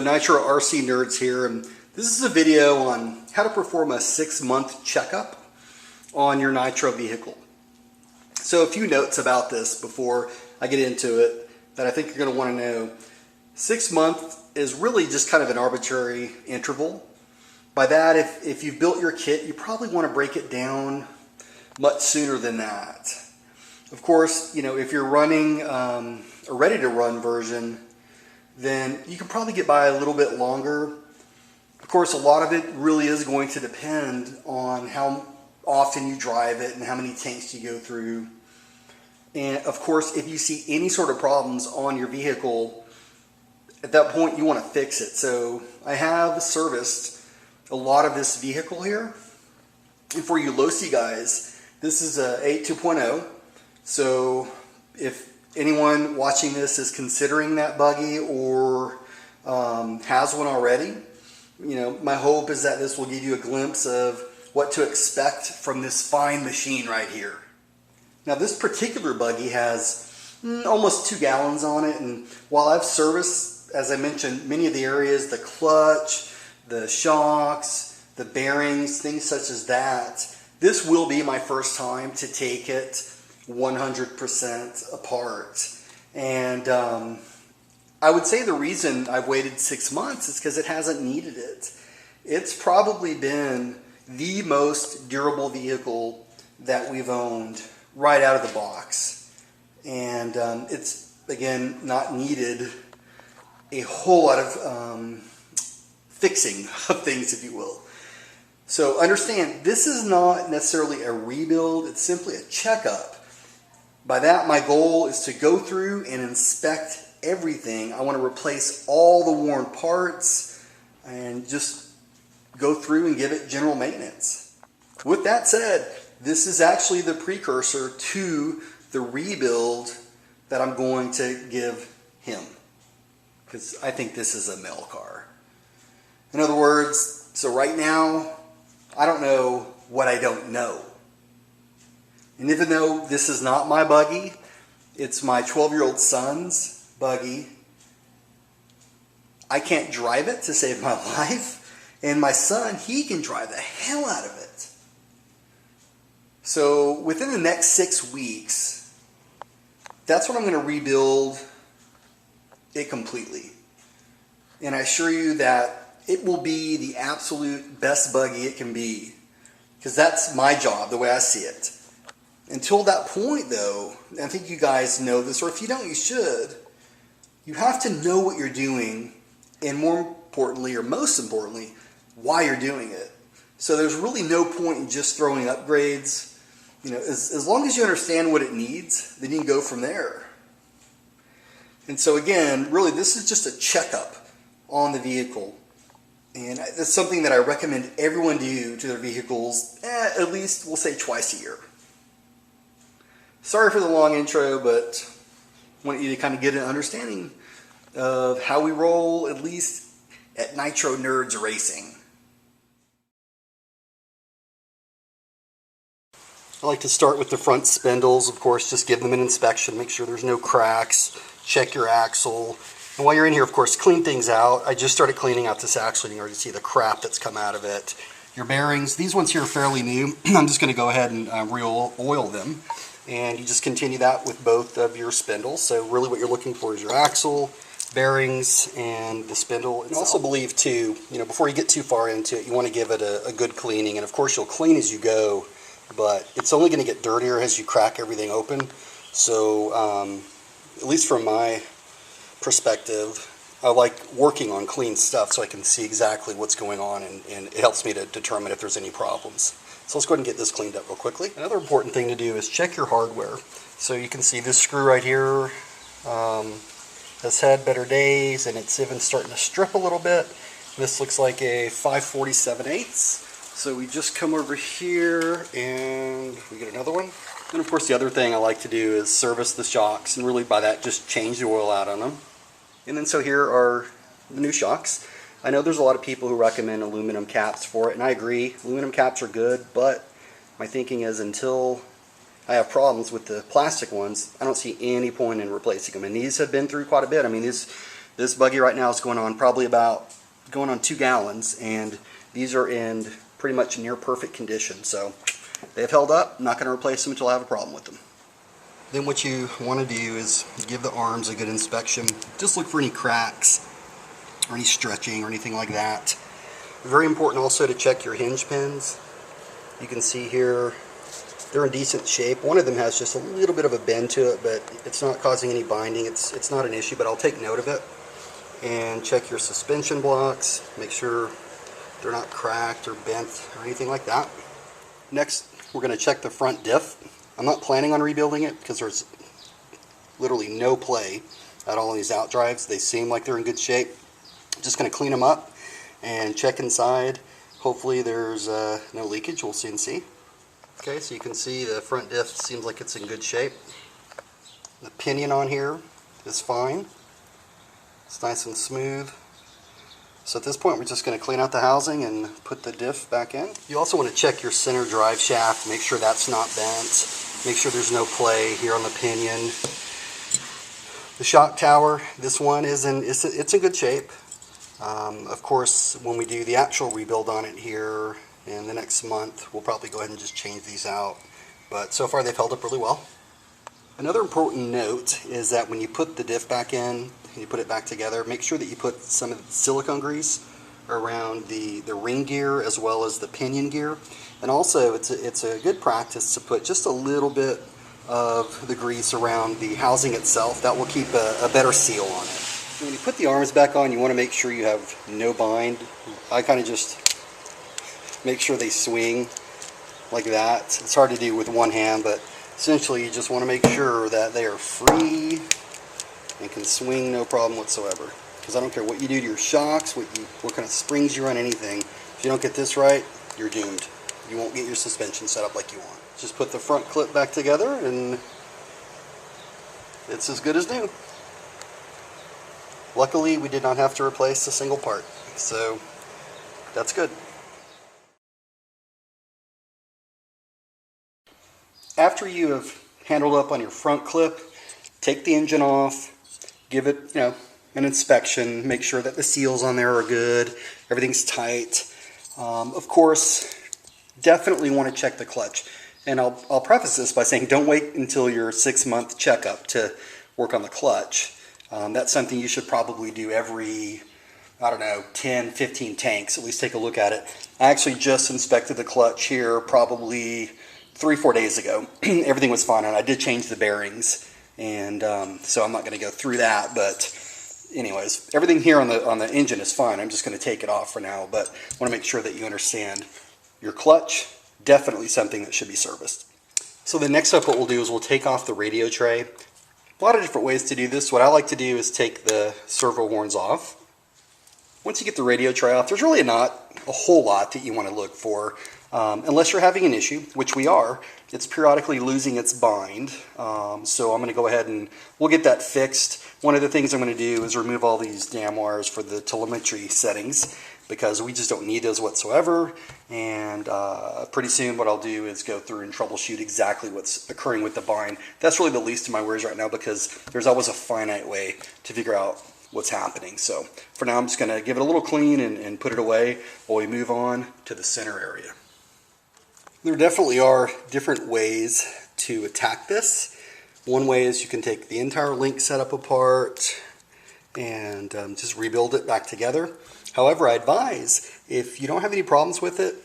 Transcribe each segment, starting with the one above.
Nitro RC Nerds here, and this is a video on how to perform a 6-month checkup on your Nitro vehicle. So a few notes about this before I get into it that I think you're going to want to know. 6 months is really just kind of an arbitrary interval. By that, if you've built your kit, you probably want to break it down much sooner than that. Of course, if you're running a ready-to-run version, then you can probably get by a little bit longer. Of course, a lot of it really is going to depend on how often you drive it and how many tanks you go through. And of course, if you see any sort of problems on your vehicle, at that point you want to fix it. So I have serviced a lot of this vehicle here. And for you low-C guys, this is a 8.2.0. So if anyone watching this is considering that buggy or has one already, my hope is that this will give you a glimpse of what to expect from this fine machine right here. Now this particular buggy has almost 2 gallons on it, and while I've serviced, as I mentioned, many of the areas, the clutch, the shocks, the bearings, things such as that, this will be my first time to take it 100% apart. And I would say the reason I've waited 6 months is because it hasn't needed it. It's probably been the most durable vehicle that we've owned right out of the box. And it's, again, not needed a whole lot of fixing of things, if you will. So understand, this is not necessarily a rebuild, it's simply a checkup. By that, my goal is to go through and inspect everything. I want to replace all the worn parts and just go through and give it general maintenance. With that said, this is actually the precursor to the rebuild that I'm going to give him, because I think this is a mail car. In other words, so right now, I don't know what I don't know. And even though this is not my buggy, it's my 12-year-old son's buggy, I can't drive it to save my life. And my son, he can drive the hell out of it. So within the next 6 weeks, that's when I'm going to rebuild it completely. And I assure you that it will be the absolute best buggy it can be. Because that's my job, the way I see it. Until that point, though, I think you guys know this, or if you don't, you should. You have to know what you're doing, and more importantly, or most importantly, why you're doing it. So there's really no point in just throwing upgrades. As long as you understand what it needs, then you can go from there. And so again, really, this is just a checkup on the vehicle. And it's something that I recommend everyone do to their vehicles, at least, we'll say, twice a year. Sorry for the long intro, but I want you to kind of get an understanding of how we roll, at least at Nitro Nerds Racing. I like to start with the front spindles, of course, just give them an inspection, make sure there's no cracks, check your axle. And while you're in here, of course, clean things out. I just started cleaning out this axle, and you can already see the crap that's come out of it. Your bearings, these ones here are fairly new. I'm just going to go ahead and re-oil them. And you just continue that with both of your spindles. So really what you're looking for is your axle, bearings, and the spindle. And I also believe too, before you get too far into it, you want to give it a good cleaning. And of course you'll clean as you go, but it's only going to get dirtier as you crack everything open. So at least from my perspective, I like working on clean stuff so I can see exactly what's going on, and it helps me to determine if there's any problems. So let's go ahead and get this cleaned up real quickly. Another important thing to do is check your hardware. So you can see this screw right here has had better days, and it's even starting to strip a little bit. This looks like a 5/47/8. So we just come over here and we get another one. And of course the other thing I like to do is service the shocks, and really by that just change the oil out on them. And then so here are the new shocks. I know there's a lot of people who recommend aluminum caps for it, and I agree, aluminum caps are good, but my thinking is until I have problems with the plastic ones, I don't see any point in replacing them. And these have been through quite a bit. I mean, This buggy right now is going on 2 gallons, and these are in pretty much near perfect condition. So they've held up. I'm not going to replace them until I have a problem with them. Then what you want to do is give the arms a good inspection. Just look for any cracks or any stretching or anything like that. Very important also to check your hinge pins. You can see here they're in decent shape. One of them has just a little bit of a bend to it, but it's not causing any binding. It's not an issue, but I'll take note of it. And check your suspension blocks. Make sure they're not cracked or bent or anything like that. Next, we're going to check the front diff. I'm not planning on rebuilding it because there's literally no play at all in these out drives. They seem like they're in good shape. Just going to clean them up and check inside. Hopefully there's no leakage. We'll soon see. Okay, so you can see the front diff seems like it's in good shape. The pinion on here is fine. It's nice and smooth. So at this point we're just going to clean out the housing and put the diff back in. You also want to check your center drive shaft, make sure that's not bent. Make sure there's no play here on the pinion. The shock tower, this one it's in good shape. Of course, when we do the actual rebuild on it here in the next month, we'll probably go ahead and just change these out. But so far they've held up really well. Another important note is that when you put the diff back in and you put it back together, make sure that you put some of the silicone grease around the ring gear as well as the pinion gear. And also it's a good practice to put just a little bit of the grease around the housing itself. That will keep a better seal on it. When you put the arms back on, you want to make sure you have no bind. I kind of just make sure they swing like that. It's hard to do with one hand, but essentially you just want to make sure that they are free and can swing no problem whatsoever. Because I don't care what you do to your shocks, what kind of springs you run, anything. If you don't get this right, you're doomed. You won't get your suspension set up like you want. Just put the front clip back together and it's as good as new. Luckily, we did not have to replace a single part, so that's good. After you have handled up on your front clip, take the engine off, give it, an inspection, make sure that the seals on there are good, everything's tight. Of course, definitely want to check the clutch. And I'll preface this by saying don't wait until your 6-month checkup to work on the clutch. That's something you should probably do every, 10, 15 tanks, at least take a look at it. I actually just inspected the clutch here probably 3-4 days ago. Everything was fine, and I did change the bearings, and so I'm not going to go through that, but anyways, everything here on the engine is fine. I'm just going to take it off for now, but I want to make sure that you understand your clutch, definitely something that should be serviced. So the next step, what we'll do is we'll take off the radio tray. A lot of different ways to do this. What I like to do is take the servo horns off. Once you get the radio tray off, there's really not a whole lot that you want to look for. Unless you're having an issue, which we are, it's periodically losing its bind. So I'm going to go ahead and we'll get that fixed. One of the things I'm going to do is remove all these damn wires for the telemetry settings because we just don't need those whatsoever. And pretty soon what I'll do is go through and troubleshoot exactly what's occurring with the bind. That's really the least of my worries right now because there's always a finite way to figure out what's happening. So for now I'm just going to give it a little clean and put it away while we move on to the center area. There definitely are different ways to attack this. One way is you can take the entire link setup apart and just rebuild it back together. However, I advise if you don't have any problems with it,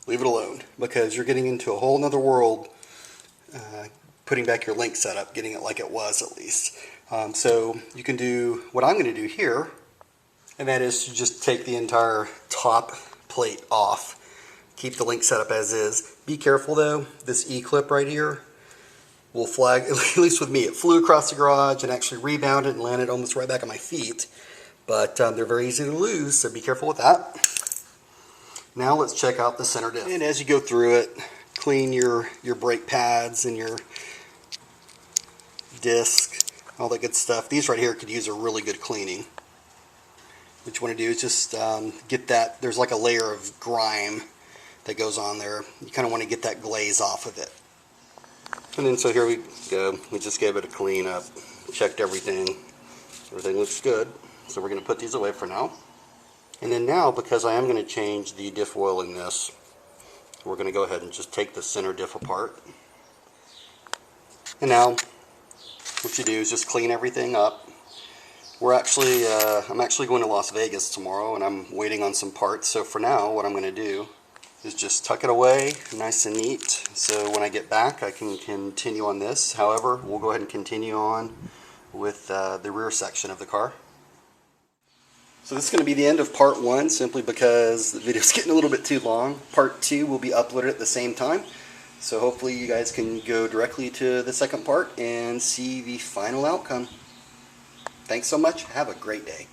leave it alone because you're getting into a whole nother world putting back your link setup, getting it like it was at least. So you can do what I'm going to do here, and that is to just take the entire top plate off. Keep the link setup as is. Be careful though, this E-clip right here will flag, at least with me, it flew across the garage and actually rebounded and landed almost right back on my feet. But they're very easy to lose, so be careful with that. Now let's check out the center diff. And as you go through it, clean your brake pads and your disc, all that good stuff. These right here could use a really good cleaning. What you want to do is just get that, there's like a layer of grime that goes on there. You kind of want to get that glaze off of it. And then so here we go. We just gave it a clean up, checked everything. Everything looks good. So we're going to put these away for now. And then now, because I am going to change the diff oil in this, we're going to go ahead and just take the center diff apart. And now, what you do is just clean everything up. I'm actually going to Las Vegas tomorrow, and I'm waiting on some parts. So for now, what I'm going to do is just tuck it away nice and neat. So when I get back, I can continue on this. However, we'll go ahead and continue on with the rear section of the car. So this is going to be the end of part 1, simply because the video is getting a little bit too long. Part 2 will be uploaded at the same time. So hopefully you guys can go directly to the second part and see the final outcome. Thanks so much. Have a great day.